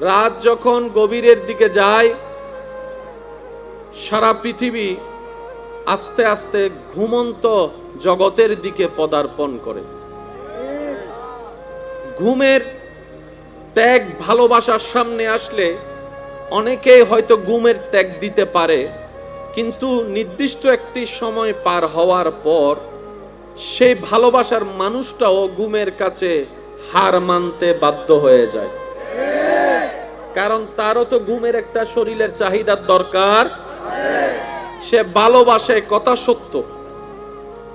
রাত যখন গভীরের দিকে যায়, সারা পৃথিবী আস্তে আস্তে ঘুমন্ত জগতের দিকে পদার্পণ করে। ঘুমের ত্যাগ ভালোবাসার সামনে আসলে অনেকেই হয়তো ঘুমের ত্যাগ দিতে পারে, কিন্তু নির্দিষ্ট একটি সময় পার হওয়ার পর সেই ভালোবাসার মানুষটাও ঘুমের কাছে হার মানতে বাধ্য হয়ে যায়। কারণ তারও তো ঘুমের একটা শরীরের চাহিদার দরকার। সে ভালোবাসে, কথা সত্য,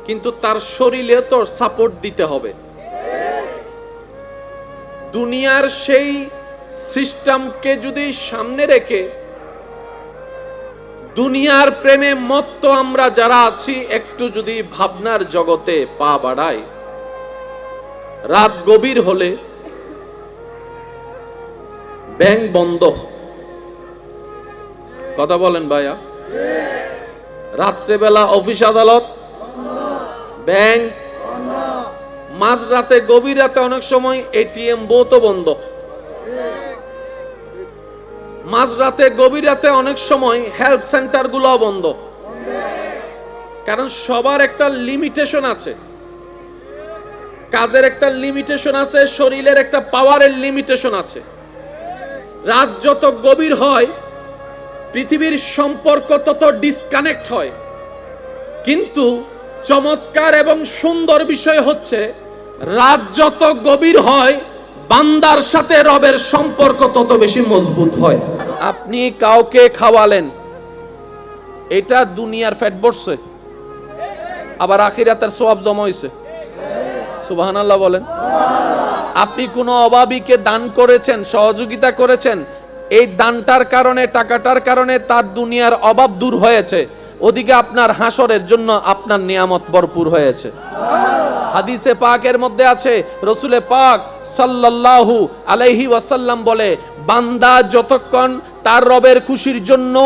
কিন্তু তার শরীরে তো সাপোর্ট দিতে হবে। দুনিয়ার সেই সিস্টেমকে যদি সামনে রেখে দুনিয়ার প্রেমে মত্ত আমরা যারা আছি, একটু যদি ভাবনার জগতে পা বাড়াই, রাত গভীর হলে ব্যাংক বন্ধ। কথা বলেন ভাইয়া? রাত্রেবেলা অফিস আদালত, ব্যাংক, মাঝরাতে গভীর রাতে অনেক সময় এটিএম বুথও বন্ধ। মাঝরাতে গভীর রাতে অনেক সময় হেল্প সেন্টার গুলো বন্ধ। কারণ সবার একটা লিমিটেশন আছে, কাজের একটা লিমিটেশন আছে, শরীরের একটা পাওয়ারের লিমিটেশন আছে। রাত যত গভীর হয় পৃথিবীর সম্পর্ক তত ডিসকানেক্ট হয়। কিন্তু চমৎকার এবং সুন্দর বিষয় হচ্ছে, রাত যত গভীর হয় বান্দার সাথে রবের সম্পর্ক তত বেশি মজবুত হয়। আপনি কাউকে খাওয়ালেন, এটা দুনিয়ার ফ্যাট বসছে, আবার আখিরাতের সওয়াব জমা হইছে। সুবহানাল্লাহ বলেন। আপনি কোনো অভাবীকে দান করেছেন, সহযোগিতা করেছেন, এই দানটার কারণে, টাকাটার কারণে তার দুনিয়ার অভাব দূর হয়েছে, ওদিকে আপনার হাসরের জন্য আপনার নিয়ামত ভরপুর হয়েছে। হাদিসে পাকের মধ্যে আছে, রাসূলে পাক সাল্লাল্লাহু আলাইহি ওয়াসাল্লাম বলে, বান্দা যতক্ষণ তার রবের খুশির জন্য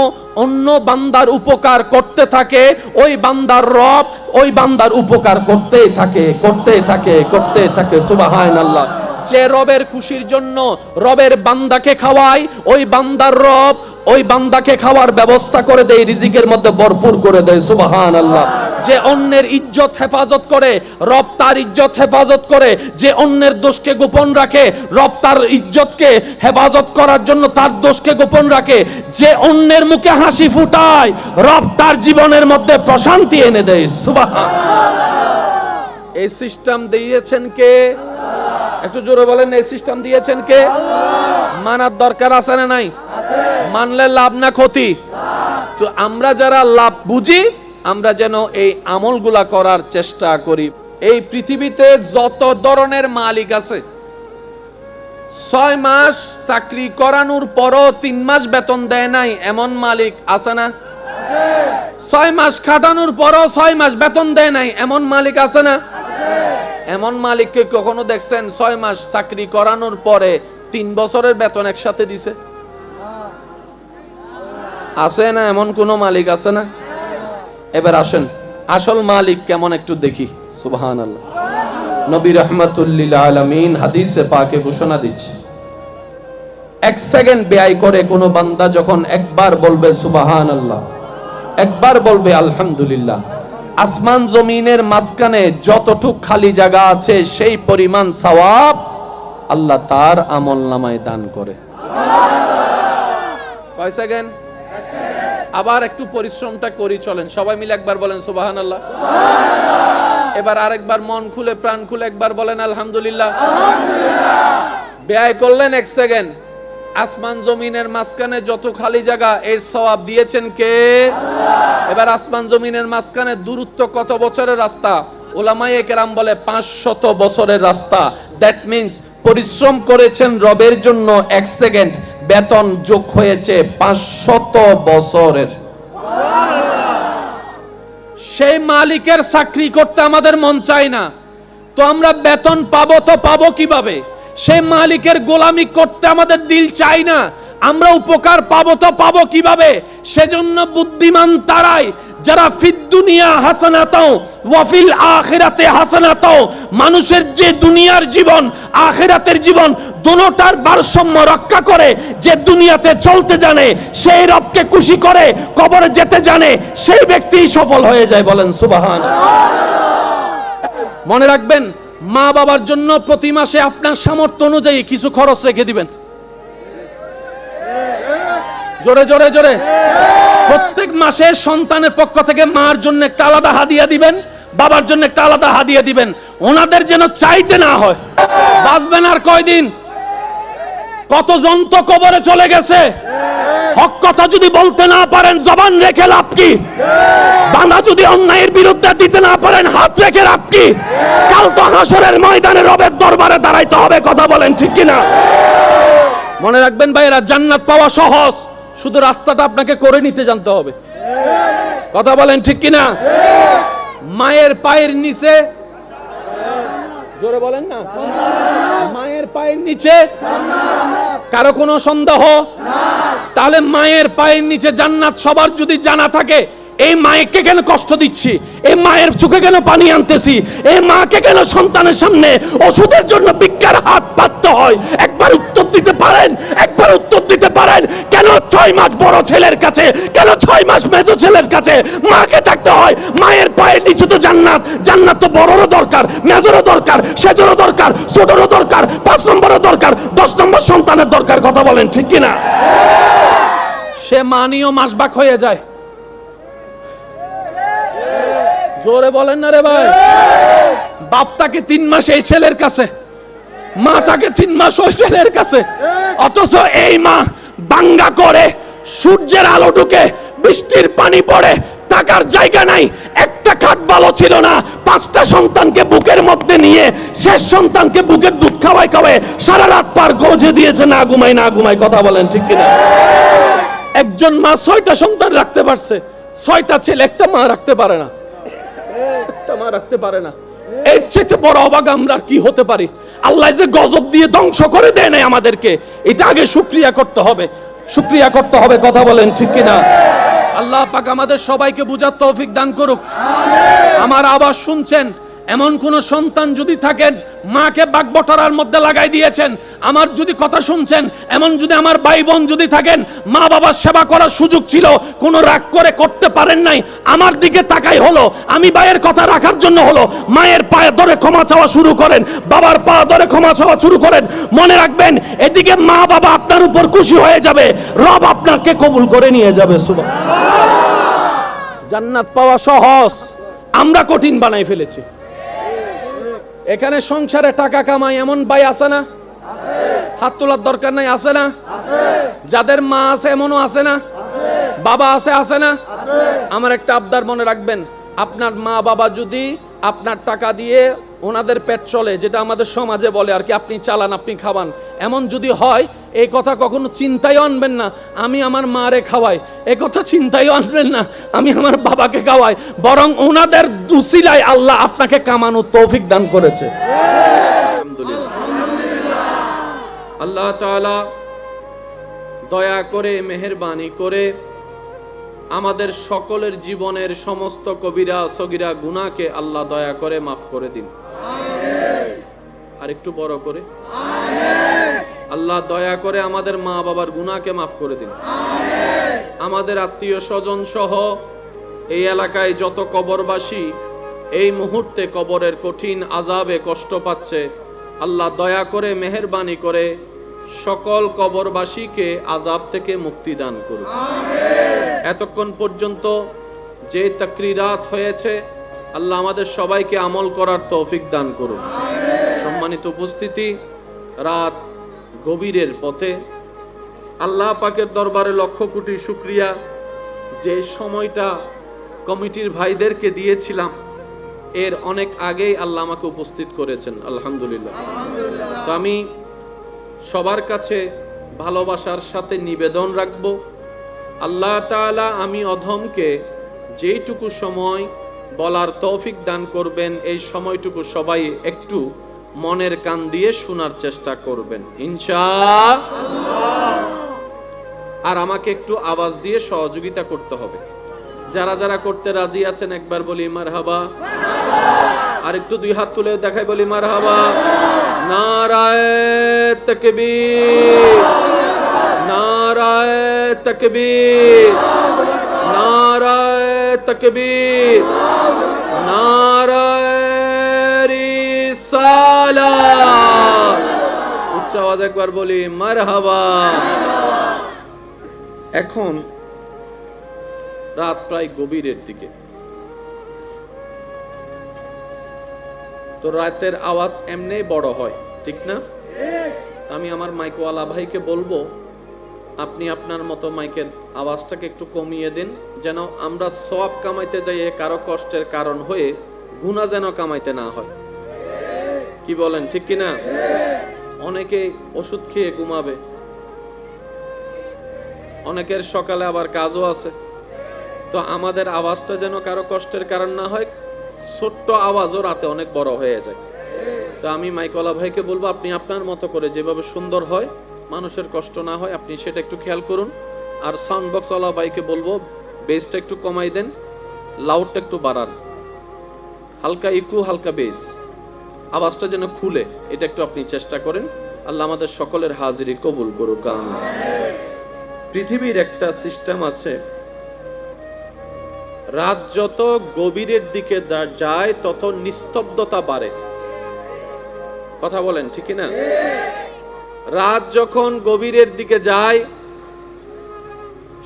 অন্য বান্দার উপকার করতে থাকে, ওই বান্দার রব ওই বান্দার উপকার করতেই থাকে, করতেই থাকে, করতেই থাকে। সুবহানাল্লাহ। যে রবের খুশির জন্য রবের বান্দাকে খাওয়ায়, ওই বান্দার রব ওই বান্দাকে খাওয়ার ব্যবস্থা করে দেয়, রিজিকের মধ্যে ভরপুর করে দেয়। সুবহানাল্লাহ। যে অন্যের ইজ্জত হেফাজত করে, রব তার ইজ্জত হেফাজত করে। যে অন্যের দোষকে গোপন রাখে, রব তার ইজ্জতকে হেফাজত করার জন্য তার দোষকে গোপন রাখে। যে অন্যের মুখে হাসি ফুটায়, রব তার জীবনের মধ্যে প্রশান্তি এনে দেয়। সুবহানাল্লাহ। এই সিস্টেম দিয়েছেন কে? একটু জোরে বলেন, এই সিস্টেম দিয়েছেন কে? মানার দরকার আছে না নাই? মানলে লাভ না ক্ষতি? তো আমরা যারা লাভ বুঝি, আমরা যেন এই আমলগুলা করার চেষ্টা করি। এই পৃথিবীতে যত ধরনের মালিক আছে, 6 মাস চাকরি করানোর পরও 3 মাস বেতন দেয় নাই, এমন মালিক আছে না? 6 মাস খাটানোর পরও 6 মাস বেতন দেয় নাই, এমন মালিক আছে না? এমন মালিককে কখনো দেখছেন 6 মাস চাকরি করানোর পরে 3 বছরের বেতন একসাথে দিছে? আছে না? এমন কোন মালিক আছে না? এবার আসেন আসল মালিক কেমন একটু দেখি। সুবহানাল্লাহ। নবী রাহমাতুল লিল আলামিন হাদিসে পাকে ঘোষণা দিচ্ছে, 1 সেকেন্ড ব্যয় করে কোন বান্দা যখন একবার বলবে সুবহানাল্লাহ, একবার বলবে আলহামদুলিল্লাহ, আসমান জমিনের মাঝখানে যতটুক খালি জায়গা আছে সেই পরিমাণ সওয়াব আল্লাহ তার আমলনামায় দান করে। কয় সেকেন্ড? আবার একটু পরিশ্রমটা করি, চলেন সবাই মিলে একবার বলেন সুবহানাল্লাহ। এবার আরেকবার মন খুলে প্রাণ খুলে একবার বলেন আলহামদুলিল্লাহ। ব্যয় করলেন 1 সেকেন্ড, আসমান জমিনের মাঝখানে যত খালি জায়গা এই সওয়াব দিয়েছেন কে? এবার আসমান জমিনের মাঝখানে দূরত্ব কত বছরের রাস্তা? উলামায়ে কেরাম বলে 500 বছরের রাস্তা। দ্যাট মিন্স পরিশ্রম করেছেন রবের জন্য 1 সেকেন্ড, বেতন যোগ হয়েছে 500 বছরের। সেই মালিকের চাকরি করতে আমাদের মন চায় না, তো আমরা বেতন পাবো তো পাবো কিভাবে? সেই মালিকের গোলামি করতে আমাদের দিল চায় না, আমরা উপকার পাবো তো পাবো কিভাবে? সেজন্য বুদ্ধিমান তারাই যারা ফিদ দুনিয়া হাসানাতাও ওয়া ফিল আখিরাতে হাসানাতাও, মানুষের যে দুনিয়ার জীবন আখিরাতের জীবন দুটোটার ভারসাম্য রক্ষা করে, যে দুনিয়াতে চলতে জানে, সেই রবকে খুশি করে কবরে যেতে জানে, সেই ব্যক্তি সফল হয়ে যায়। বলেন সুবহানাল্লাহ। মনে রাখবেন, মা বাবার জন্য প্রতি মাসে আপনার সামর্থ্য অনুযায়ী কিছু খরচ রেখে দিবেন। জোরে জোরে জোরে। প্রত্যেক মাসে সন্তানের পক্ষ থেকে মার জন্য একটা আলাদা হাদিয়া দিবেন, বাবার জন্য একটা আলাদা হাদিয়া দিবেন, ওনাদের যেন চাইতে না হয়। বাঁচবেন আর কয়দিন? কতজন তো কবরে চলে গেছে। হক কথা যদি বলতে না পারেন জবান রেখে লাভ কি? বাঁধা যদি অন্যায়ের বিরুদ্ধে দিতে না পারেন হাত রেখে লাভ কি? কাল তো হাসরের ময়দানে রবের দরবারে দাঁড়াইতে হবে। কথা বলেন ঠিক কিনা? মনে রাখবেন ভাইরা, জান্নাত পাওয়া সহজ, শুধু রাস্তাটা আপনাকে করে নিতে জানতে হবে। কথা বলেন ঠিক কিনা? মায়ের পায়ের নিচে, জোরে বলেন না, মায়ের পায়ের নিচে কারো কোনো সন্দেহ? তাহলে মায়ের পায়ের নিচে জান্নাত সবার যদি জানা থাকে, এই মায়েকে কেন কষ্ট দিচ্ছি? এই মায়ের চোখে কেন পানি আনতেছি? এই মাকে কেন সন্তানের সামনে ওষুধের জন্য ভিক্ষার হাত পাততে হয়? একবার উত্তর দিতে পারেন? একবার উত্তর দিতে পারেন? কেন 6 মাস বড় ছেলের কাছে, কেন 6 মাস মেজো ছেলের কাছে মাকে থাকতে হয়? মায়ের পায়ের নিচে তো জান্নাত। জান্নাত তো বড়রও দরকার, মেজরও দরকার, সেজরও দরকার, ছোটরও দরকার, 5 নম্বরও দরকার, 10 নম্বর সন্তানের দরকার। কথা বলেন ঠিক কিনা? সে মানিও মাসবাক হয়ে যায়। জোরে বলেন না রে ভাই। বাপ থাকে 3 মাস এই ছেলের কাছে, মা থাকে 3 মাস ওই ছেলের কাছে, অথচ এই মা বাঙ্গা করে, সূর্যের আলো ঢুকে, বৃষ্টির পানি পড়ে, থাকার জায়গা নাই, একটা খাট ভালো ছিল না, 5টা সন্তানকে বুকের মধ্যে নিয়ে, শেষ সন্তানকে বুকের দুধ খাওয়াই খাওয়াই সারা রাত পার গজে দিয়েছে, না ঘুমাই না ঘুমাই। কথা বলেন ঠিক কিনা? একজন মা 6টা সন্তান রাখতে পারছে, 6টা ছেলে একটা মা রাখতে পারে না, একটা মা রাখতে পারে না। এর চেয়ে বড় অবাক আমরা কি হতে পারি? আল্লাহ যে গজব দিয়ে ধ্বংস করে দেয় নাই আমাদেরকে, এটা আগে শুকরিয়া করতে হবে, শুকরিয়া করতে হবে। কথা বলেন ঠিক কিনা? আল্লাহ পাক আমাদের সবাইকে বুঝার তৌফিক দান করুক। আমার আওয়াজ শুনছেন, এমন কোন সন্তান যদি থাকেন মাকে বাগবটারার মধ্যে লাগাই দিয়েছেন, আমার যদি কথা শুনছেন, এমন যদি আমার ভাই বোন যদি থাকেন মা বাবার সেবা করার সুযোগ ছিল, কোন রাগ করে করতে পারেন নাই, আমার দিকে তাকাই হলো, আমি ভাইয়ের কথা রাখার জন্য হলো, মায়ের পায়ে ধরে ক্ষমা চাওয়া শুরু করেন, বাবার পা ধরে ক্ষমা চাওয়া শুরু করেন। মনে রাখবেন, এদিকে মা বাবা আপনার উপর খুশি হয়ে যাবে, রব আপনাকে কবুল করে নিয়ে যাবে। সুবহানাল্লাহ। জান্নাত পাওয়া সহজ, আমরা কঠিন বানাই ফেলেছি। এখানে সংসারে টাকা কামাই এমন ভাই আছে না? হাত তোলার দরকার নাই, আছে না? যাদের মা আছে এমনও আছে না? বাবা আছে, আছে না? আমার একটা আবদার মনে রাখবেন, আপনার মা বাবা যদি আপনার টাকা দিয়ে ওনাদের পেট চলে, যেটা আমাদের সমাজে বলে আর কি, আপনি চালান, আপনি খাওয়ান, এমন যদি হয়, এই কথা কখনো চিন্তায় আনবেন না আমি আমার মারে খাওয়াই, এই কথা চিন্তায় আনবেন না আমি আমার বাবাকে খাওয়াই, বরং ওনাদের দুসিলায় আল্লাহ আপনাকে কামানোর তৌফিক দান করেছে। আলহামদুলিল্লাহ। আল্লাহ তাআলা দয়া করে, মেহেরবানি করে আমাদের সকলের জীবনের সমস্ত কবিরা সগীরা গুনাহকে আল্লাহ দয়া করে মাফ করে দিন। আমিন। আর একটু বড় করে আমিন। আল্লাহ দয়া করে আমাদের মা বাবার গুনাহকে মাফ করে দিন। আমিন। আমাদের আত্মীয় স্বজন সহ এই এলাকায় যত কবরবাসী এই মুহূর্তে কবরের কঠিন আযাবে কষ্ট পাচ্ছে, আল্লাহ দয়া করে মেহেরবানি করে সকল কবরবাসীকে আযাব থেকে মুক্তি দান করুন। আমিন। এতক্ষণ পর্যন্ত যে তাকরিরাত হয়েছে, আল্লাহ আমাদের সবাইকে আমল করার তৌফিক দান করুন। আমিন। সম্মানিত উপস্থিতি, রাত গভীরের পথে আল্লাহ পাকের দরবারে লক্ষ কোটি শুকরিয়া, যে সময়টা কমিটির ভাইদেরকে দিয়েছিলাম এর অনেক আগেই আল্লাহ আমাকে উপস্থিত করেছেন। আলহামদুলিল্লাহ। তো আমি সবার কাছে ভালোবাসার সাথে নিবেদন রাখব, আল্লাহ তাআলা আমি অধমকে যেইটুকু সময় বলার তৌফিক দান করবেন, এই সময়টুকু সবাই একটু মনের কান দিয়ে শোনার চেষ্টা করবেন ইনশাআল্লাহ। আর আমাকে একটু আওয়াজ দিয়ে সহযোগিতা করতে হবে। যারা যারা করতে রাজি আছেন একবার বলি মারহাবা। আর একটু দুই হাত তুলে দেখাই বলি মারহাবা। নারায়ে তাকবীর, নারায়ে তাকবীর, নারায়ে তাকবীর, নারায়ে রিসালাত। উচ্চ আওয়াজ একবার বলি মারহাবা। এখন রাত প্রায় গভীরের দিকে, তো রাতের আওয়াজ এমনি বড় হয়, ঠিক না? আমি আমার মাইকওয়ালা ভাইকে বলবো আপনি আপনার মতো মাইকের আওয়াজটাকে একটু কমিয়ে দিন, যেন আমরা সওয়াব কামাইতে যাইয়ে কারো কষ্টের কারণ হয়ে গুনাহ যেন কামাইতে না হয়। কি বলেন, ঠিক কি না? অনেকে ওষুধ খেয়ে ঘুমাবে, অনেকের সকালে আবার কাজও আছে, তো আমাদের আওয়াজটা যেন কারো কষ্টের কারণ না হয়। ছোট্ট আওয়াজও রাতে অনেক বড় হয়ে যায়। তো আমি মাইকওয়ালা ভাইকে বলবো আপনি আপনার মতো করে যেভাবে সুন্দর হয়, মানুষের কষ্ট না হয়, আপনি সেটা একটু খেয়াল করুন। আর সাউন্ড বক্সওয়ালা ভাইকে বলবো বেসটা একটু কমাই দেন, লাউডটা একটু বাড়ান, হালকা ইকু হালকা বেস, আওয়াজটা যেন খুলে, এটা একটু আপনি চেষ্টা করেন। আল্লাহ আমাদের সকলের হাজিরি কবুল করুক। পৃথিবীর একটা সিস্টেম আছে, রাত যত গভীরের দিকে যায় তত নিস্তব্ধতা বাড়ে। কথা বলেন, ঠিক না? রাত যখন গভীরের দিকে যায়,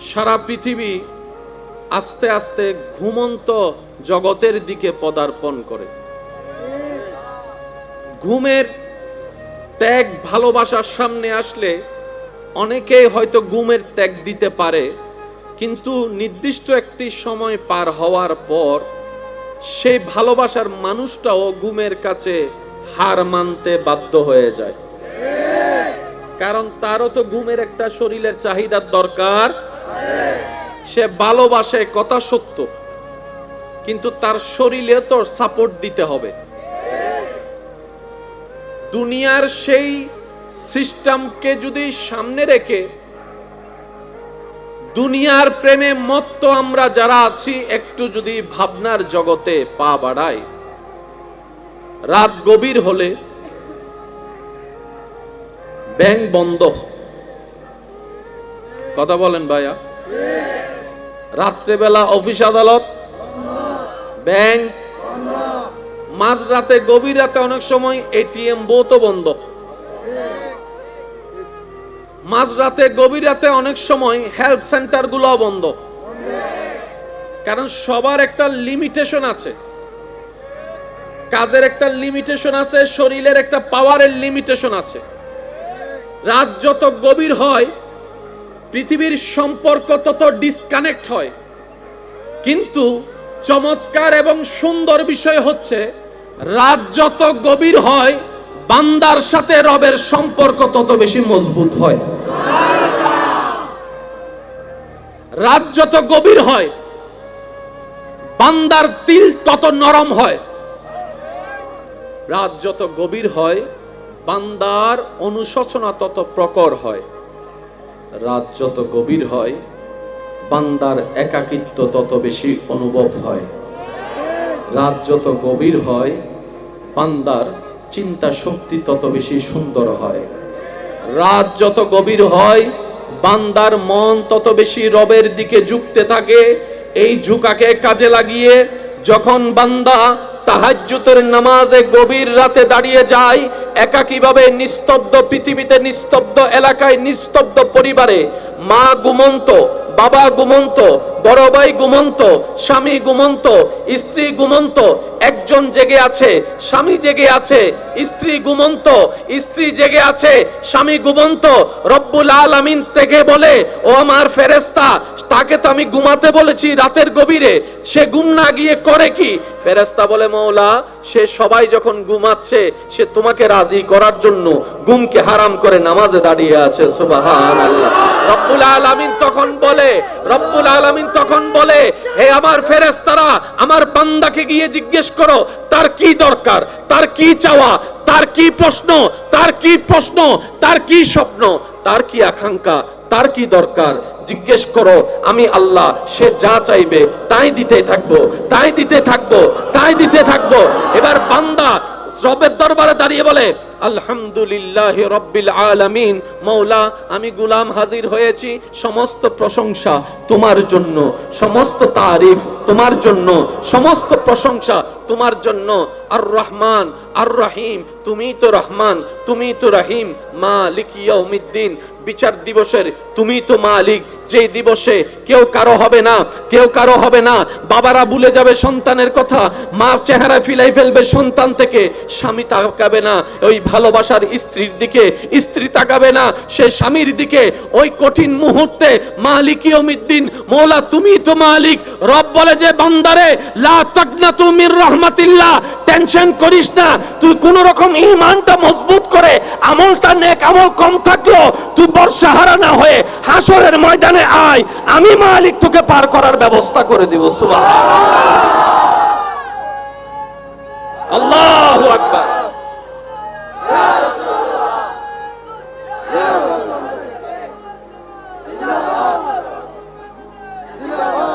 সারা পৃথিবী আস্তে আস্তে ঘুমন্ত জগতের দিকে পদার্পণ করে। ঘুমের ত্যাগ ভালোবাসার সামনে আসলে অনেকেই হয়তো ঘুমের ত্যাগ দিতে পারে, কিন্তু নির্দিষ্ট একটি সময় পার হওয়ার পর সেই ভালোবাসার মানুষটাও ঘুমের কাছে হার মানতে বাধ্য হয়ে যায়। কারণ তারও তো ঘুমের একটা শরীরের চাহিদার দরকার। সে ভালোবাসে, কথা সত্য, কিন্তু তার শরীরে তো সাপোর্ট দিতে হবে। দুনিয়ার সেই সিস্টেমকে যদি সামনে রেখে দুনিয়ার প্রেমে মত্ত আমরা যারা আছি, একটু যদি ভাবনার জগতে পা বাড়াই, রাত গভীর হলে ব্যাংক বন্ধ। কথা বলেন ভাইয়া? রাত্রেবেলা অফিস আদালত, ব্যাংক, মাঝ রাতে গভীর রাতে অনেক সময় এটিএম বুথও বন্ধ। মাঝ রাতে গভীর রাতে অনেক সময় হেল্প সেন্টার গুলো বন্ধ। কারণ সবার একটা লিমিটেশন আছে, কাজের একটা লিমিটেশন আছে, শরীরের একটা পাওয়ারের লিমিটেশন আছে। রাত যত গভীর হয় পৃথিবীর সম্পর্ক তত ডিসকানেক্ট হয়। কিন্তু চমৎকার এবং সুন্দর বিষয় হচ্ছে, রাত যত গভীর হয় বান্দার সাথে রবের সম্পর্ক তত বেশি মজবুত হয়। রাত যত গভীর হয় বান্দার দিল তত নরম হয়। রাত যত গভীর হয় বান্দার অনুশোচনা তত প্রখর হয়। রাত যত গভীর হয় বান্দার একাকিত্ব তত বেশি অনুভব হয়। রাত যত গভীর হয় বান্দার চিন্তা শক্তি তত বেশি সুন্দর হয়। রাত যত গভীর হয় বান্দার মন তত বেশি রবের দিকে ঝুঁকতে থাকে। এই ঝুঁকাকে কাজে লাগিয়ে যখন বান্দা তাহাজ্জুদের নামাজে গভীর রাতে দাঁড়িয়ে যায়, একাকীভাবে নিস্তব্ধ পৃথিবীতে, নিস্তব্ধ এলাকায়, নিস্তব্ধ পরিবারে, মা ঘুমন্ত, বাবা ঘুমন্ত, বড় ভাই ঘুমন্ত, স্বামী ঘুমন্ত, স্ত্রী ঘুমন্ত, একজন জেগে আছে, স্বামী জেগে আছে, স্ত্রী ঘুমন্ত, স্ত্রী জেগে আছে, স্বামী ঘুমন্ত। রব্বুল আলামিন থেকে বলে, ও আমার ফেরেশতা, তাকে তো আমি ঘুমাতে বলেছি রাতের গভীরে, সে ঘুম না গিয়ে করে কি? ফেরেশতা বলে, মওলা, সে সবাই যখন ঘুমাচ্ছে সে তোমাকে রাজি করার জন্য ঘুমকে হারাম করে নামাজে দাঁড়িয়ে আছে। সুবহানাল্লাহ। রব্বুল আলামিন তখন বলে, রব্বুল আলামিন তখন বলে, হে আমার ফেরেশতারা, আমার বান্দাকে গিয়ে জিজ্ঞেস করো তার কি দরকার, তার কি চাওয়া, তার কি প্রশ্ন, তার কি প্রশ্ন, তার কি স্বপ্ন, তার কি আকাঙ্ক্ষা, তার কি দরকার জিজ্ঞেস করো। আমি আল্লাহ, সে যা চাইবে তাই দিতে থাকবো, তাই দিতে থাকবো, তাই দিতে থাকবো। এবার বান্দা রবের দরবারে দাঁড়িয়ে বলে, আলহামদুলিল্লাহি রাব্বিল আলামিন, মওলা আমি গোলাম হাজির হয়েছি, সমস্ত প্রশংসা তোমার জন্য, সমস্ত তারিফ তোমার জন্য, সমস্ত প্রশংসা তোমার জন্য। আর রহমান আর রহিম, তুমি তো রহমান, তুমি তো রহিম। মালিক ইয়াউমিদ্দিন, বিচার দিবসের তুমি তো মালিক, যেই দিবসে কেউ কারো হবে না, কেউ কারো হবে না। বাবারা ভুলে যাবে সন্তানের কথা, মা চেহারা ফিলাই ফেলবে সন্তান থেকে, স্বামী তাকাবে না ওই ভালোবাসার স্ত্রীর দিকে, স্ত্রী তাকাবে না সে স্বামীর দিকে। ওই কঠিন মুহূর্তে মালিক ইয়াউমিদ্দিন, মওলা তুমি তো মালিক। রব বলে যে বান্দারে, লা তাকনাতু মির রাহমাতিল্লাহ, টেনশন করিস না, তুই কোন রকম ঈমানটা মজবুত করে আমলটা নেক আমল কম থাকলো তুই বর্ষাহারা না হয়ে হাসরের ময়দানে আয়, আমি মালিক তোকে পার করার ব্যবস্থা করে দিব। সুবহানাল্লাহ, আল্লাহু আকবার।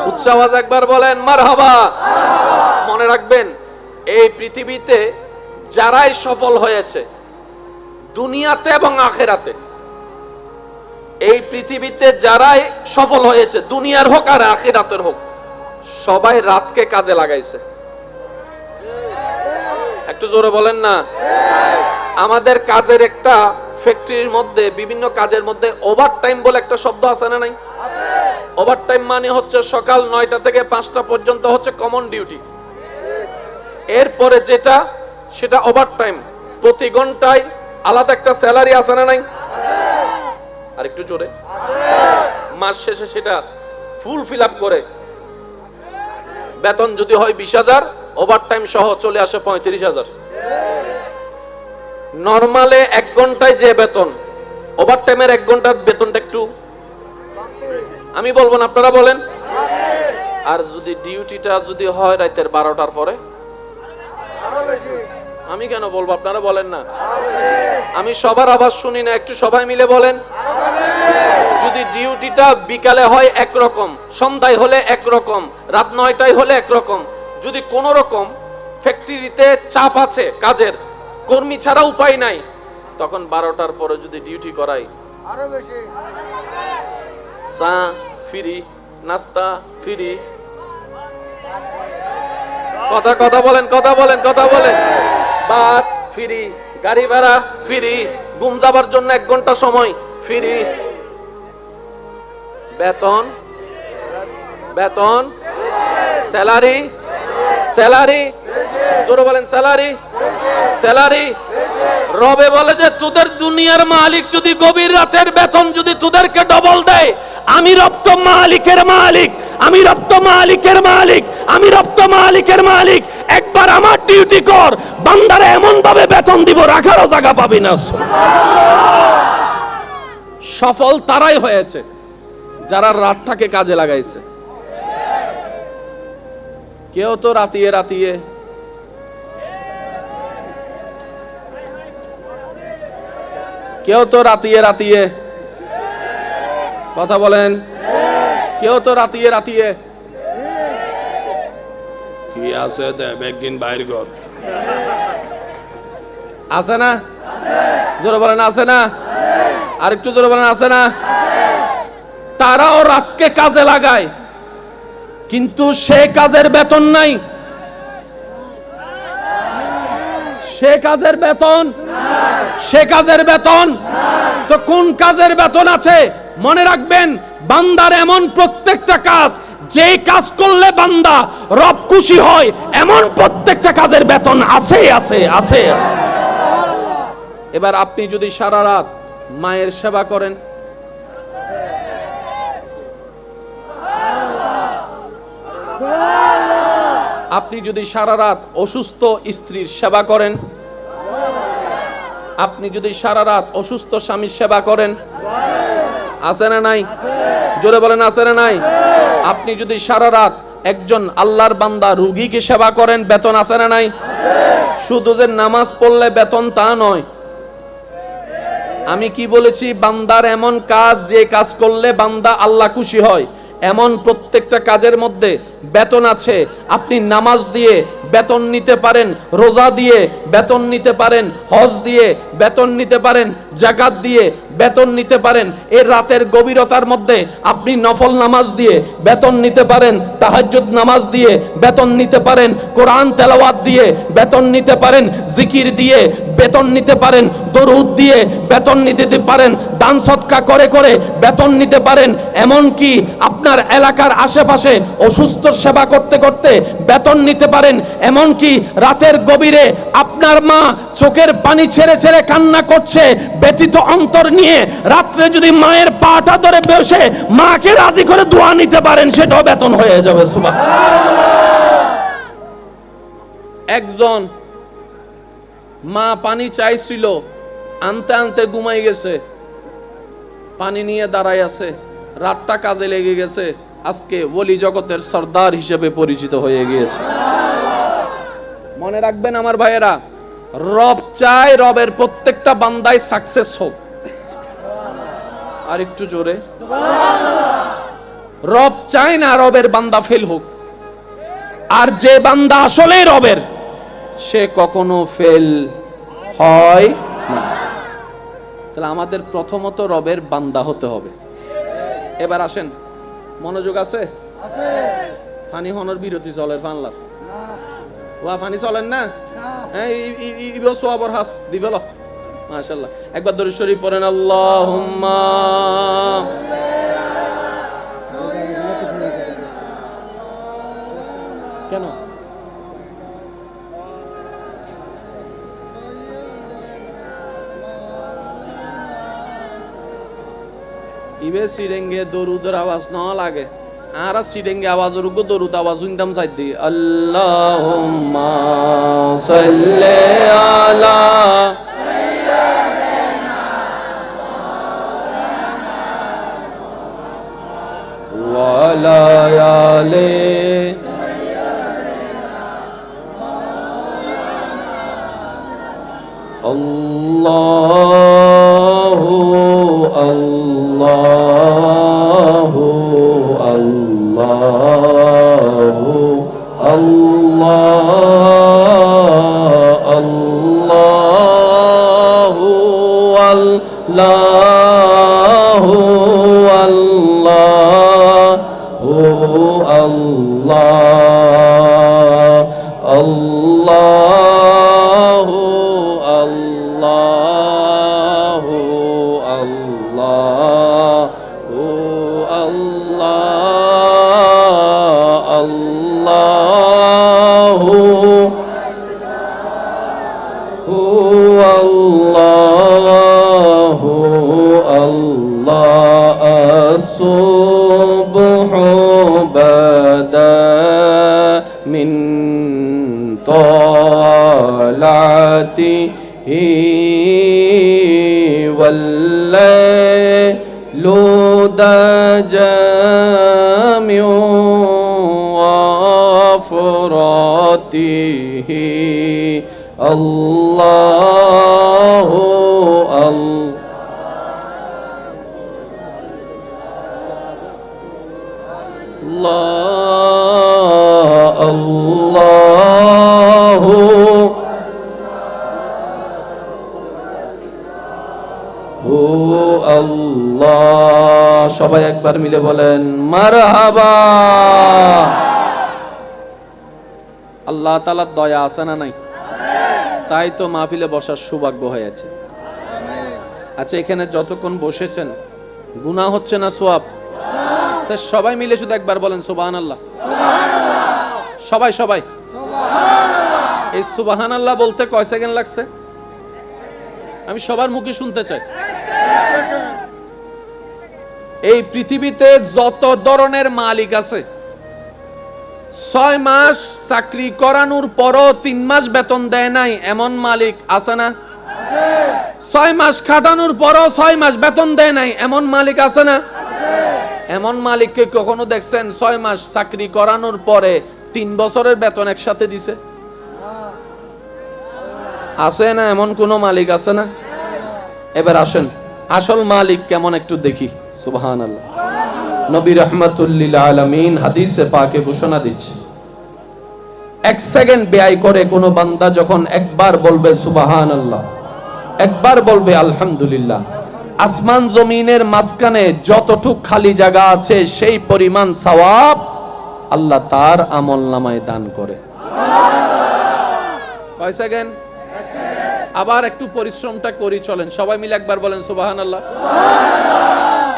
উচ্চ আওয়াজ একবার বলেন মারহাবা। মনে রাখবেন, এই পৃথিবীতে যারাই সফল হয়েছে দুনিয়াতে এবং আখেরাতে, এই পৃথিবীতে যারাই সফল হয়েছে দুনিয়ার হোক আর আখেরাতের হোক, সবাই রাতকে কাজে লাগাইছে। একটু জোরে বলেন না। আমাদের কাজের একটা ফ্যাক্টরির মধ্যে, বিভিন্ন কাজের মধ্যে ওভারটাইম বলে একটা শব্দ আছে না নাই? ওভারটাইম মানে হচ্ছে সকাল 9টা থেকে 5টা পর্যন্ত হচ্ছে কমন ডিউটি, এরপরে যেটা সেটা ওভারটাইম। প্রতি ঘন্টায় আলাদা একটা স্যালারি আছে না নাই? আর একটু জোরে। মাস শেষে সেটা ফুল ফিল আপ করে বেতন যদি হয় 20,000, ওভারটাইম সহ চলে আসে 35,000। নরমালে 1 ঘন্টায় যে বেতন, ওভারটাইমের 1 ঘন্টার বেতনটা একটু আমি বলবো না, আপনারা বলেন। আর যদি ডিউটিটা যদি হয় রাতের 12টার পরে, আমি কেন বলবো, আপনারা বলেন না। আমি সবার আওয়াজ শুনি না, একটু সবাই মিলে বলেন। যদি ডিউটিটা বিকালে হয় একরকম, সন্ধ্যায় হলে একরকম, রাত 9টায় হলে একরকম, যদি কোন রকম ফ্যাক্টরিতে চাপ আছে কাজের, কর্মী ছাড়া উপায় নাই, তখন 12টার পরে যদি ডিউটি করাই, আরো বেশি চা ফ্রি, নাস্তা ফ্রি, কথা বলেন, কথা বলেন, কথা বলেন, ভাত ফ্রি, গাড়ি ভাড়া ফ্রি, ঘুম যাবার জন্য 1 ঘন্টা সময় ফ্রি, বেতন বেতন স্যালারি স্যালারি, জোরে বলেন স্যালারি স্যালারি। রবে বলে যে তোদের দুনিয়ার মালিক যদি গভীর রাতের বেতন যদি তোদেরকে ডবল দেয়, আমি রব তো মালিকের মালিক, আমি রব তো মালিকের মালিক, আমি রব তো মালিকের মালিক। একবার আমার ডিউটি কর, বান্দারে এমন ভাবে বেতন দিব রাখারও জায়গা পাবি না। সফল তারাই হয়েছে যারা রাতটাকে কাজে লাগাইছে। কেউ তো রাতিয়ে রাতিয়ে, কেউ তো রাতিয়ে রাতিয়ে, কথা বলেন, কেউ তো রাতিয়ে রাতিয়ে কি আছে দেব একদিন বাইর ঘর আছে না? জোরে বলেন আছে না? আর একটু জোরে বলেন আছে না? তারাও রাতকে কাজে লাগায়, কিন্তু সে কাজের বেতন নাই, সে কাজের বেতন, সে কাজের বেতন। তো কোন কাজের বেতন আছে? মনে রাখবেন, বান্দার এমন প্রত্যেকটা কাজ, যে কাজ করলে বান্দা রব খুশি হয়, এমন প্রত্যেকটা কাজের বেতন আছে আছে আছে। এবার আপনি যদি সারা রাত মায়ের সেবা করেন, আপনি যদি সারা রাত অসুস্থ স্ত্রীর সেবা করেন, আপনি যদি সারা রাত অসুস্থ স্বামীর সেবা করেন, আছে না নাই? জোরে বলেন আছে না নাই? আপনি যদি সারা রাত একজন আল্লাহর বান্দা রোগীকে সেবা করেন, বেতন আছে না নাই? শুধু যে নামাজ পড়লে বেতন তা নয়। আমি কি বলেছি? বান্দার এমন কাজ, যে কাজ করলে বান্দা আল্লাহ খুশি হয়, এমন প্রত্যেকটা কাজের মধ্যে বেতন আছে। আপনি নামাজ দিয়ে বেতন নিতে পারেন, রোজা দিয়ে বেতন নিতে পারেন, হজ দিয়ে বেতন নিতে পারেন, যাকাত দিয়ে বেতন নিতে পারেন। এই রাতের গভীরতার মধ্যে আপনি নফল নামাজ দিয়ে বেতন নিতে পারেন, তাহাজ্জুদ নামাজ দিয়ে বেতন নিতে পারেন, কোরআন তেলাওয়াত দিয়ে বেতন নিতে পারেন, জিকির দিয়ে বেতন নিতে পারেন, দরুদ দিয়ে বেতন নিতে পারেন, দান সদকা করে করে বেতন নিতে পারেন। এমন কি আপনার এলাকার আশেপাশে অসুস্থ সেবা করতে করতে বেতন নিতে পারেন। এমন কি রাতের গভীরে আপনার মা চোখের পানি ছেড়ে ছেড়ে কান্না করছে, ব্যথিত অন্তর নিয়ে রাত্রে যদি মায়ের পাটা ধরে বসে মাকে রাজি করে দোয়া নিতে পারেন, সেটাও বেতন হয়ে যাবে। সুবহানাল্লাহ। একজন মা পানি চাইছিল, আনতে আনতে ঘুমাই গেছে, পানি নিয়ে দাঁড়ায় আছে, রাতটা কাজে লেগে গেছে, আজকে ওলি জগতের সর্দার হিসেবে পরিচিত হয়ে গিয়েছে। মনে রাখবেন আমার ভাইয়েরা, রব চায় রবের প্রত্যেকটা বান্দাই সাকসেস হোক। আর একটু জোরে। রব চায় না রবের বান্দা ফেল হোক। আর যে বান্দা আসলে রবের, সে কখনো ফেল হয় না। তাহলে আমাদের প্রথমত রবের বান্দা হতে হবে। এবার আসেন, মনোযোগ আছে? ফানি হনর বিরতি চলের ফানলার ওয়া ফানি চলেন না? হ্যাঁ, ইবো সোয়াবর হাস দিবেল মাশাআল্লাহ। একবার দরুদ শরীফ পড়েন, আল্লাহুম্মা। কেন? ইবে সিরেঙ্গে দরুদের আওয়াজ না লাগে, আর সিরেঙ্গে আওয়াজ রুগো দরুদ আওয়াজ উইন্দাম সাইদ দি। আল্লাহুম্মা সাল্লি আলা সাইয়্যিদিনা ওয়া আলা আলি আল্লাহু আল্লাহু আল্লাহু আল্লাহু আল্লাহু আল্লাহু আল্লাহু আল্লাহু আল্লাহু আল্লাহু আল্লাহু আল্লাহু আল্লাহ। আসুবহু বাদা মিন طلعته والليل دجى من وفراته الله الله الله আল্লাহ। সবাই একবার মিলে বলেন মারহাবা। আল্লাহ তাআলার দয়া আছে না নাই? তাই তো মাহফিলে বসার সৌভাগ্য হয়েছে। আচ্ছা, এখানে যতক্ষণ বসেছেন গুনাহ হচ্ছে না সওয়াব? স্যার সবাই মিলে শুধু একবার বলেন সুবহানাল্লাহ। সবাই সবাই এই সুবহানাল্লাহ বলতে কয় সেকেন্ড লাগছে? আমি সবার মুখে শুনতে চাই। এই পৃথিবীতে যত ধরনের মালিক আছে, 6 মাস চাকরি করানোর পরও 3 মাস বেতন দেয় নাই এমন মালিক আছে না? 6 মাস খাটানোর পরও 6 মাস বেতন দেয় নাই এমন মালিক আছে না? এমন মালিককে কখনো দেখছেন 6 মাস চাকরি করানোর পরে 3 বছরের বেতন একসাথে দিছে? আছে না এমন কোন মালিক আছে না? এবার আসেন আসল মালিক কেমন একটু দেখি। সুবহানাল্লাহ। নবী রাহমাতুল লিল আলামিন হাদিসে পাকে ঘোষণা দিচ্ছে, এক সেকেন্ড ব্যয় করে কোন বান্দা যখন একবার বলবে সুবহানাল্লাহ, একবার বলবে আলহামদুলিল্লাহ, আসমান জমিনের মাঝখানে যতটুক খালি জায়গা আছে সেই পরিমাণ সওয়াব আল্লাহ তার আমলনামায় দান করে। কয় সেকেন্ড? আবার একটু পরিশ্রমটা করি, চলেন সবাই মিলে একবার বলেন সুবহানাল্লাহ।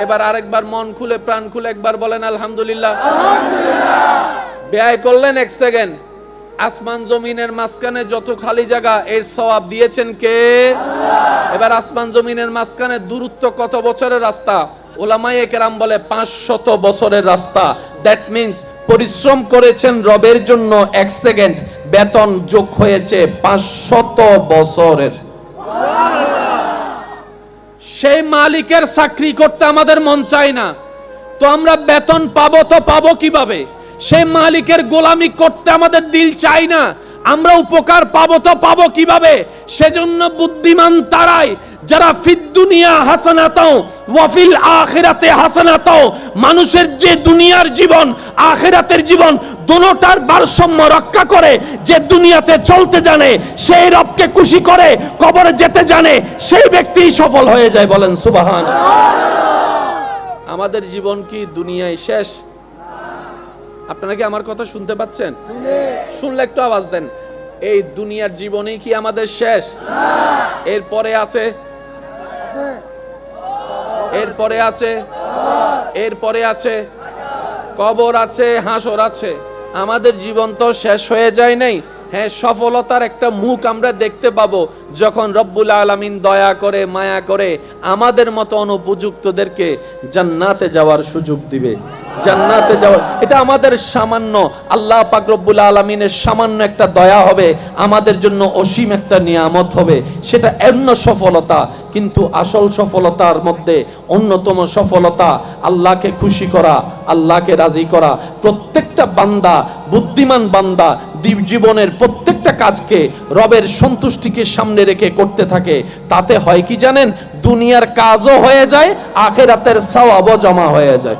এবার আরেকবার মন খুলে প্রাণ খুলে একবার বলেন আলহামদুলিল্লাহ। ব্যয় করলেন এক সেকেন্ড, আসমান জমিনের মাঝখানে যত খালি জায়গা এর সওয়াব দিয়েছেন কে? এবার আসমান জমিনের মাঝখানে দূরত্ব কত বছরের রাস্তা? উলামায়ে কেরাম বলে 500 বছরের রাস্তা। দ্যাট মিন্স পরিশ্রম করেছেন রবের জন্য এক সেকেন্ড, বেতন যোগ হয়েছে 500 বছরের। সেই মালিকের চাকরি করতে আমাদের মন চায় না, তো আমরা বেতন পাবো তো পাবো কিভাবে? সেই মালিকের গোলামি করতে আমাদের দিল চাই না, আমরা উপকার পাবো তো পাবো কিভাবে? সেজন্য বুদ্ধিমান তারাই যারা ফিদ দুনিয়া হাসানাতাও ওয়া ফিল আখিরাতে হাসানাতাও, মানুষের যে দুনিয়ার জীবন আখিরাতের জীবন দুটোটার ভারসাম্য রক্ষা করে, যে দুনিয়াতে চলতে জানে, সেই রবকে খুশি করে কবরে যেতে জানে, সেই ব্যক্তি সফল হয়ে যায়। বলেন সুবহানাল্লাহ। আমাদের জীবন কি দুনিয়ায় শেষ? আপনারা কি আমার কথা শুনতে পাচ্ছেন? শুনলে একটু আওয়াজ দেন। এই দুনিয়ার জীবনই কি আমাদের শেষ? এরপরে আছে, এরপরে আছে, এরপরে আছে কবর আছে, হাসর আছে। আমাদের জীবন তো শেষ হয়ে যায় নাই। হ্যাঁ, সফলতার একটা মুখ আমরা দেখতে পাবো যখন রব্বুল আলামিন দয়া করে মায়া করে আমাদের মতো অনুপযুক্তদেরকে জান্নাতে যাওয়ার সুযোগ দিবে। জান্নাতে যাওয়া এটা আমাদের সামান্য, আল্লাহ পাক রব্বুল আলামিনের সামান্য একটা দয়া হবে, আমাদের জন্য অসীম একটা নিয়ামত হবে, সেটা এমন সফলতা। কিন্তু আসল সফলতার মধ্যে অন্যতম সফলতা আল্লাহকে খুশি করা, আল্লাহকে রাজি করা। প্রত্যেকটা বান্দা, বুদ্ধিমান বান্দা জীবনের প্রত্যেকটা কাজকে রবের সন্তুষ্টিকে সামনে রেখে করতে থাকে। তাতে হয় কি জানেন? দুনিয়ার কাজও হয়ে যায়, আখিরাতের সওয়াবও জমা হয়ে যায়।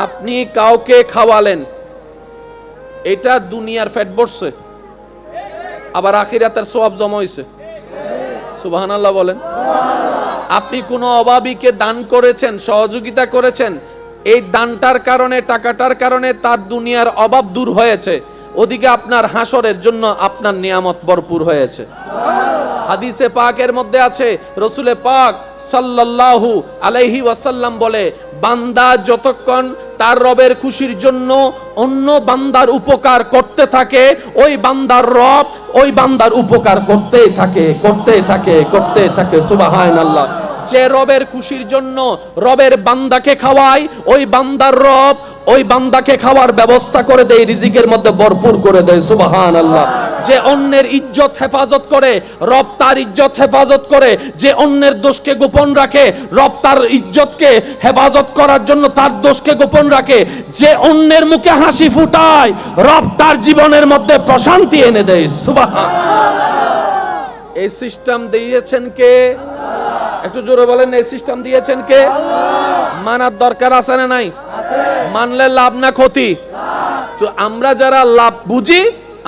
আপনি কাউকে খাওয়ালেন, এটা দুনিয়ার পেট ভরছে, আবার আখিরাতের সওয়াব জমা হইছে। সুবহানাল্লাহ বলেন। আপনি কোনো অভাবীকে দান করেছেন, সহযোগিতা করেছেন, এই দানটার কারণে, টাকাটার কারণে তার দুনিয়ার অভাব দূর হয়েছে, ওদিকে আপনার হাসরের জন্য আপনার নিয়ামত ভরপুর হয়েছে। হাদিসে পাকের মধ্যে আছে, রসুলে পাক সাল্লাল্লাহু আলাইহি ওয়াসাল্লাম বলে, বান্দা যতক্ষণ তার রবের খুশির জন্য অন্য বান্দার উপকার করতে থাকে, ওই বান্দার রব ওই বান্দার উপকার করতেই থাকে, করতেই থাকে, করতেই থাকে। সুবহানাল্লাহ। যে রবের খুশির জন্য রবের বান্দাকে খাওয়ায়, ওই বান্দার রব ওই বান্দাকে খাওয়ার ব্যবস্থা করে দেয়, রিজিকের মধ্যে ভরপুর করে দেয়। সুবহানাল্লাহ। যে অন্যের ইজ্জত হেফাজত করে, রব তার ইজ্জত হেফাজত করে। যে অন্যের দোষকে গোপন রাখে, রব তার ইজ্জতকে হেফাজত করার জন্য তার দোষকে গোপন রাখে। যে অন্যের মুখে হাসি ফুটায়, রব তার জীবনের মধ্যে প্রশান্তি এনে দেয়। সুবহানাল্লাহ। এই সিস্টেম দিয়েছেন কে? একটু জোরে বলেন, এই সিস্টেম দিয়েছেন কে? মানার দরকার আছে না নাই? মানলে লাভ না ক্ষতি? তো আমরা যারা লাভ বুঝি,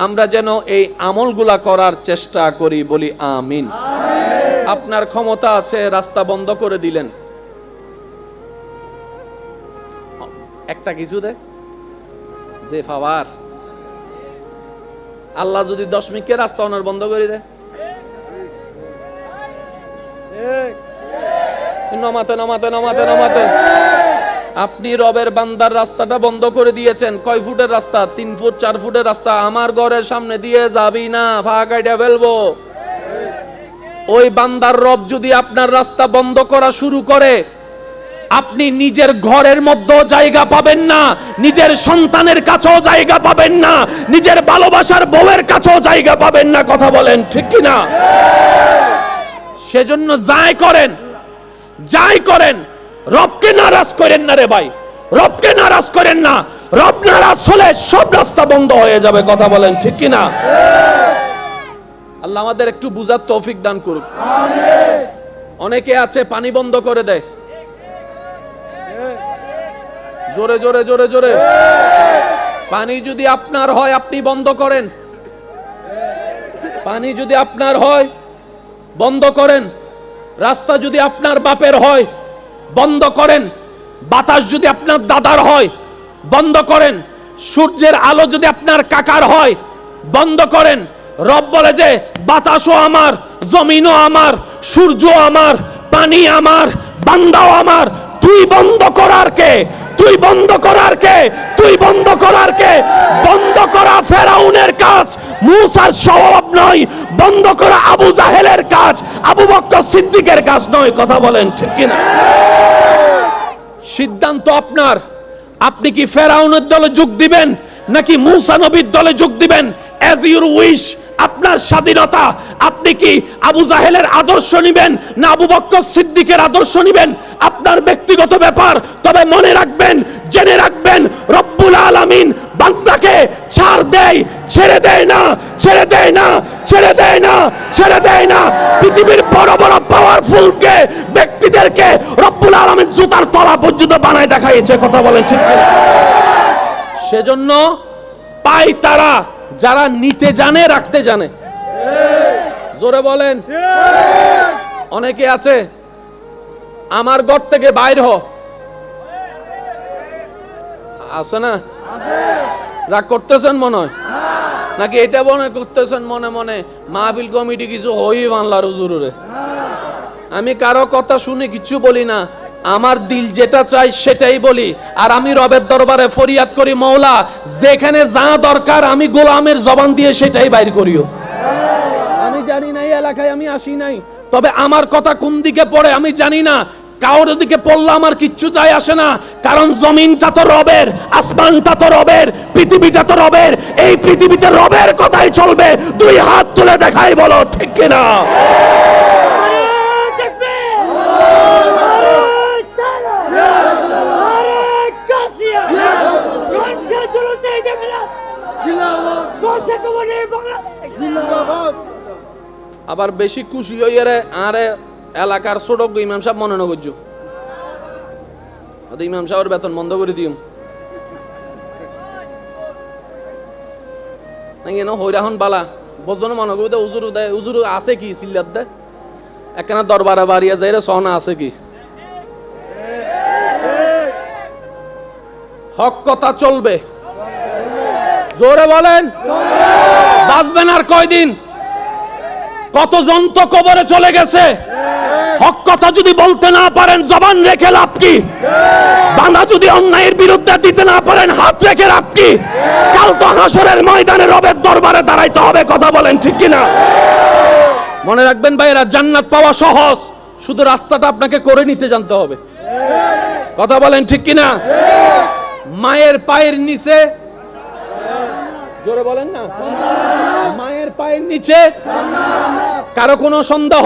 আমরা যেন এই আমলগুলা করার চেষ্টা করি। বলি আমিন। আপনার ক্ষমতা আছে, রাস্তা বন্ধ করে দিলেন, একটা কিছু দে যে পাওয়ার, আল্লাহ যদি 10 মিনিটে রাস্তা ওনার বন্ধ করে দেয়, নামাতে নামাতে নামাতে নামাতে আপনি রবের বান্দার রাস্তাটা বন্ধ করে দিয়েছেন। কয় ফুটের রাস্তা? 3 ফুট 4 ফুটের রাস্তা। আমার ঘরের সামনে দিয়ে যাবি না, ফাঁকাইটা ফেলবো। ওই বান্দার রব যদি আপনার রাস্তা বন্ধ করা শুরু করে, আপনি নিজের ঘরের মধ্যেও জায়গা পাবেন না, নিজের সন্তানের কাছেও জায়গা পাবেন না, নিজের ভালোবাসার বউয়ের কাছেও জায়গা পাবেন না। কথা বলেন ঠিক কিনা? সেজন্য যাই করেন, যাই করেন, রবকে নারাজ করেন না রে ভাই, রবকে নারাজ করেন না। রব নারাজ হলে সব রাস্তা বন্ধ হয়ে যাবে। কথা বলেন ঠিক কিনা? আল্লাহ আমাদের একটু বুঝার তৌফিক দান করুক। অনেকে আছে পানি বন্ধ করে দেয়, জোরে জোরে জোরে জোরে। পানি যদি আপনার হয় আপনি বন্ধ করেন, পানি যদি আপনার হয় বন্ধ করেন। রাস্তা যদি আপনার বাপের হয় বন্ধ করেন। বাতাস যদি আপনার দাদার হয় বন্ধ করেন। সূর্যের আলো যদি আপনার কাকার হয় বন্ধ করেন। রব বলে যে বাতাসও আমার, জমিনও আমার, সূর্য আমার, পানি আমার, বান্দাও আমার। তুই বন্ধ করার কে? তুই বন্ধ করার কে? তুই বন্ধ করার কে? বন্ধ করা ফেরাউনের কাজ, মুসার স্বভাব নয়। বন্ধ করা আবু জাহেলের কাজ, আবু বকর সিদ্দিকের কাজ নয়। কথা বলেন ঠিক কিনা? সিদ্ধান্ত আপনার। আপনি কি ফেরাউনের দলে যোগ দিবেন নাকি মুসা নবীর দলে যোগ দিবেন? অ্যাজ ইউর উইশ, আপনার স্বাধীনতা। আপনি কি আবু জাহেলের আদর্শ নিবেন না আবু বকর সিদ্দিকের আদর্শ নিবেন? আপনার ব্যক্তিগত ব্যাপার। তবে মনে রাখবেন, জেনে রাখবেন, রব্বুল আলামিন বান্দাকে ছাড় দেয়, ছেড়ে দেয় না, ছেড়ে দেয় না, ছেড়ে দেয় না, ছেড়ে দেয় না। পৃথিবীর বড় বড় পাওয়ারফুলকে, ব্যক্তিদেরকে রব্বুল আলামিন জুতার তলা পর্যন্ত বানায় দেখাইছে। কথা বলেন ঠিক কিনা? সেজন্য পাই তারা যারা নিতে জানে, রাখতে জানে। জোরে বলেন। অনেকে আছে আমার ঘর থেকে বাইর হ, আছে না? রাগ করতেছেন মনে হয়, নাকি এটা মনে করতেছেন মনে মনে মাহফিল কমিটি কিছু হই বাংলার হুজুরে? আমি কারো কথা শুনে কিছু বলি না, আমার দিল যেটা চাই সেটাই বলি। আর আমি রবের দরবারে ফরিয়াদ করি, মওলা যেখানে যা দরকার আমি গোলামের জবান দিয়ে সেটাই বাইর করিও। আমি জানি না এই এলাকায় আমি আসি নাই, তবে আমার কথা কোন দিকে পড়ে আমি জানি না। কারোর দিকে পড়লে আমার কিচ্ছু যায় আসে না, কারণ জমিনটা তো রবের, আসমানটা তো রবের, পৃথিবীটা তো রবের। এই পৃথিবীতে রবের কথাই চলবে। দুই হাত তুলে দেখাই, বলো ঠিক কিনা? আবার বেশি খুশি হইয়া রে আরে এলাকার ছোট ইমাম সাহেব মনে না করছো, ইমাম সাহেবের বেতন বন্ধ করে দিও না হইরাহন বালা বজন মনে করবে উজুর দেয়। উজুর আছে কি সিল্লাত দেয় একখানা দরবারে বাড়িয়া যাই রে সহনা আছে কি? হক কথা চলবে, জোরে বলেন। বাঁচবেন আর কয়দিন? কতজন তো কবরে চলে গেছে। হক কথা যদি বলতে না পারেন জবান রেখে লাভ কি? বাঁধা যদি অন্যায়ের বিরুদ্ধে দিতে না পারেন হাত রেখে লাভ কি? কাল তো হাসরের ময়দানে রবের দরবারে দাঁড়াইতে হবে। কথা বলেন ঠিক কিনা? মনে রাখবেন ভাইয়েরা, জান্নাত পাওয়া সহজ, শুধু রাস্তাটা আপনাকে করে নিতে জানতে হবে। কথা বলেন ঠিক কিনা? মায়ের পায়ের নিচে, জোরে বলেন না, মায়ের পায়ের নিচে কারো কোনো সন্দেহ?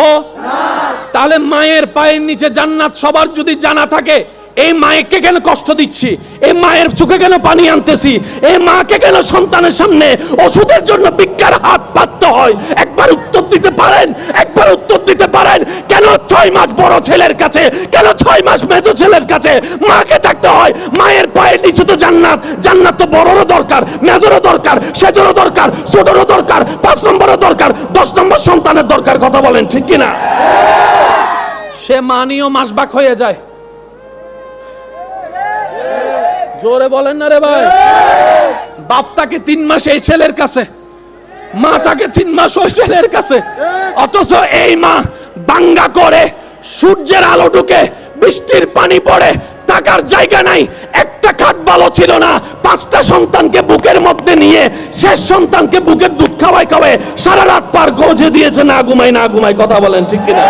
তাহলে মায়ের পায়ের নিচে জান্নাত সবার যদি জানা থাকে, এই মায়েরকে কেন কষ্ট দিচ্ছি? এই মায়ের চোখে কেন পানি আনতেছি? এই মাকে কেন সন্তানের সামনে ওষুধের জন্য ভিক্ষার হাত পাততে হয়? একবার উত্তর দিতে পারেন? একবার উত্তর দিতে পারেন? কেন 6 মাস বড় ছেলের কাছে, কেন 6 মাস মেজো ছেলের কাছে মাকে থাকতে হয়? মায়ের পায়ের নিচে তো জান্নাত। জান্নাত তো বড়রও দরকার, মেজরও দরকার, সেজরও দরকার, ছোটরও দরকার, 5 নম্বরও দরকার, 10 নম্বর সন্তানের দরকার। কথা বলেন ঠিক কিনা? সে মানিও মাসবাক হয়ে যায়। জোরে বলেন না রে ভাই। বাপ তাকে 3 মাস এই ছেলের কাছে, মা তাকে 3 মাস ওই ছেলের কাছে, অথচ এই মা দাঙ্গা করে, সূর্যের আলো ঢুকে, বৃষ্টির পানি পড়ে, থাকার জায়গা নাই, একটা খাট ভালো ছিল না। 5টা সন্তানকে বুকের মধ্যে নিয়ে, শেষ সন্তানকে বুকের দুধ খাওয়াই খাওয়াই সারা রাত পার গজে দিয়েছে, না ঘুমাই না ঘুমাই। কথা বলেন ঠিক কিনা?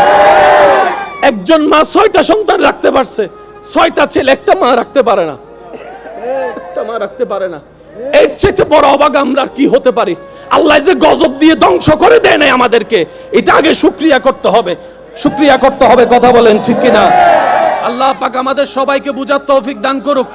একজন মা 6টা সন্তান রাখতে পারছে, 6টা ছেলে একটা মা রাখতে পারে না, একটা মা রাখতে পারে না। এর চেয়ে বড় অবাক আমরা কি হতে পারি? আল্লাহ যে গজব দিয়ে ধ্বংস করে দেয় না আমাদেরকে, এটা আগে শুকরিয়া করতে হবে, শুকরিয়া করতে হবে। কথা বলেন ঠিক কিনা? আল্লাহ পাক আমাদের সবাইকে বুঝার তৌফিক দান করুক।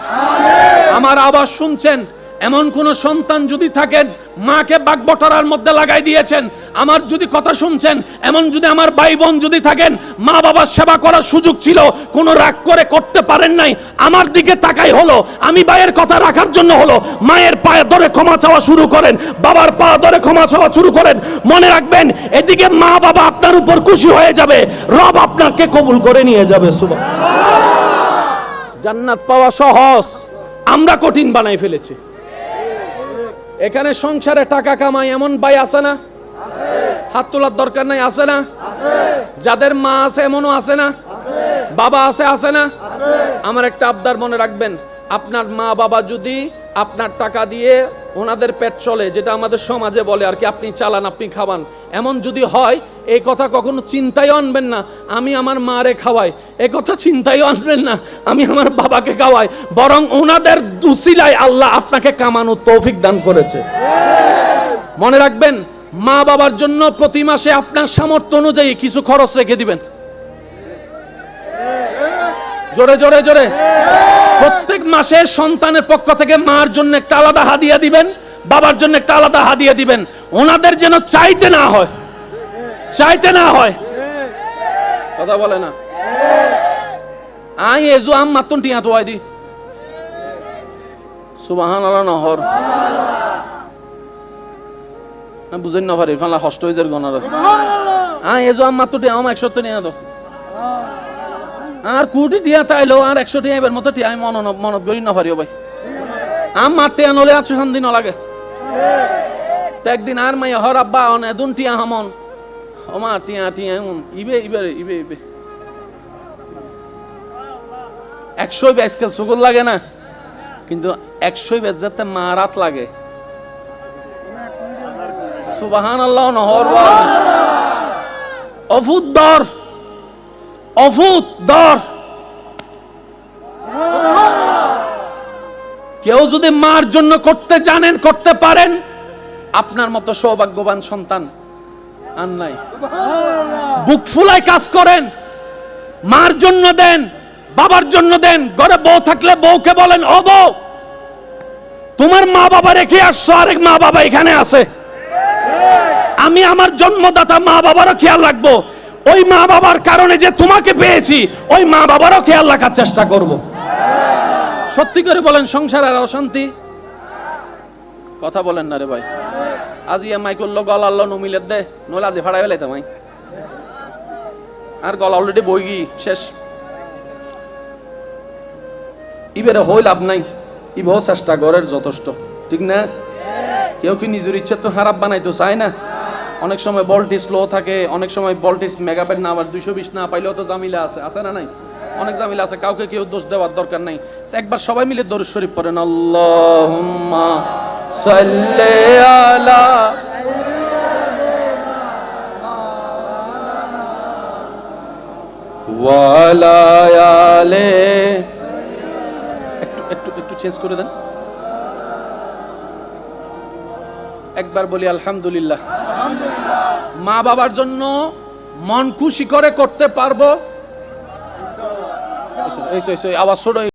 আমার আওয়াজ শুনছেন, এমন কোন সন্তান যদি থাকেন মাকে বাগবটারার মধ্যে লাগাই দিয়েছেন, আমার যদি কথা শুনছেন, এমন যদি আমার ভাই বোন যদি থাকেন মা বাবার সেবা করার সুযোগ ছিল, কোনো রাগ করে করতে পারেন নাই, আমার দিকে তাকাই হলো, আমি ভাইয়ের কথা রাখার জন্য হলো, মায়ের পায়ে ধরে ক্ষমা চাওয়া শুরু করেন, বাবার পা ধরে ক্ষমা চাওয়া শুরু করেন। মনে রাখবেন, এদিকে মা বাবা আপনার উপর খুশি হয়ে যাবে, রব আপনাকে কবুল করে নিয়ে যাবে। সুবহানাল্লাহ। জান্নাত পাওয়া সহজ, আমরা কঠিন বানাই ফেলেছি। এখানে সংসারে টাকা কামাই এমন ভাই আছে না? হাত তোলার দরকার নাই, আছে না? যাদের মা আছে এমনও আছে না? বাবা আছে না? আমার একটা আবদার মনে রাখবেন, আপনার মা বাবা যদি আপনার টাকা দিয়ে ওনাদের পেট চলে, যেটা আমাদের সমাজে বলে আর কি, আপনি চালান আপনি খাওয়ান, এমন যদি হয় এই কথা কখনো চিন্তায় আনবেন না আমি আমার মারে খাওয়াই, এই কথা চিন্তায় আনবেন না আমি আমার বাবাকে খাওয়াই, বরং ওনাদের দুসিলায় আল্লাহ আপনাকে কামানোর তৌফিক দান করেছে। মনে রাখবেন, মা বাবার জন্য প্রতি মাসে আপনার সামর্থ্য অনুযায়ী কিছু খরচ রেখে দিবেন। জোরে জোরে জোরে। প্রত্যেক মাসে সন্তানের পক্ষ থেকে মার জন্য একটা আলাদা হাদিয়া দিবেন, বাবার জন্য একটা আলাদা হাদিয়া দিবেন, ওনাদের যেন চাইতে না হয়, চাইতে না হয়। কথা বলে না? আই এজু আম মাতুন টিয়া তো আইদি সুবহানাল্লাহ নহর আমি বুঝেন না পারি ফালা কষ্ট হয়ে যার গনার আই এজু আম মাতুন টিয়া আম 100 টিয়া দাও আর কুটি দিয়া তাইলো আর 100 টিয়া এবার মতো টিয়া আমি মনত করি না পারিও ভাই আম মারতে আনলে আছে শান্তি না লাগে। তো একদিন আর মাই হর আব্বা অন এদুন টিয়া হামন ওমা টিয়া টিয়া ইবে ইবে ইবে ইবে 100 বেজকাল সুগুল লাগে না, কিন্তু 100 বেজ যাতে মারাত লাগে। সুবহানাল্লাহ নহর অফুত দর অফুত দর। কেউ যদি মার জন্য করতে জানেন, করতে পারেন, আপনার মতো সৌভাগ্যবান সন্তান আর নাই। বুক ফুলায় কাজ করেন, মার জন্য দেন, বাবার জন্য দেন। ঘরে বউ থাকলে বউকে বলেন, ও বউ তোমার মা বাবা রেখে আসছো, আরেক মা বাবা এখানে আছে, আমি আমার জন্মদাতা মা বাবারও খেয়াল রাখবো, ওই মা বাবার কারণে যে তোমাকে পেয়েছি ওই মা বাবারও খেয়াল রাখার চেষ্টা করব। সত্যি করে বলেন, সংসার আর অশান্তি? কথা বলেন না রে ভাই। আজি এমআই করলো গলা আল্লাহ নমিলে দে, নইলে আজি ফাড়াই ফেলাইতে ভাই, আর গলা অলরেডি বই গি শেষ। ইবেরে হই লাভ নাই, ইবেও চেষ্টা করার যথেষ্ট, ঠিক না? কেউ কি নিজের ইচ্ছে তো খারাপ বানাইতো চায় না। অনেক সময় ভোল্টেজ স্লো থাকে, অনেক সময় ভোল্টেজ মেগাবাইট না, আবার 220 না পাইলেও তো জামিলা আছে, আছে না নাই? অনেক জামিলা আছে, কাউকে কেউ দোষ দেওয়ার দরকার নাই। একবার সবাই মিলে দরুদ শরীফ পড়েন, আল্লাহুম্মা সাল্লি আলা ওয়া আলা আলি। একটু চেঞ্জ করে দেন। একবার বলি আলহামদুলিল্লাহ। মা বাবার জন্য মন খুশি করে করতে পারবো। আওয়াজ ছোট।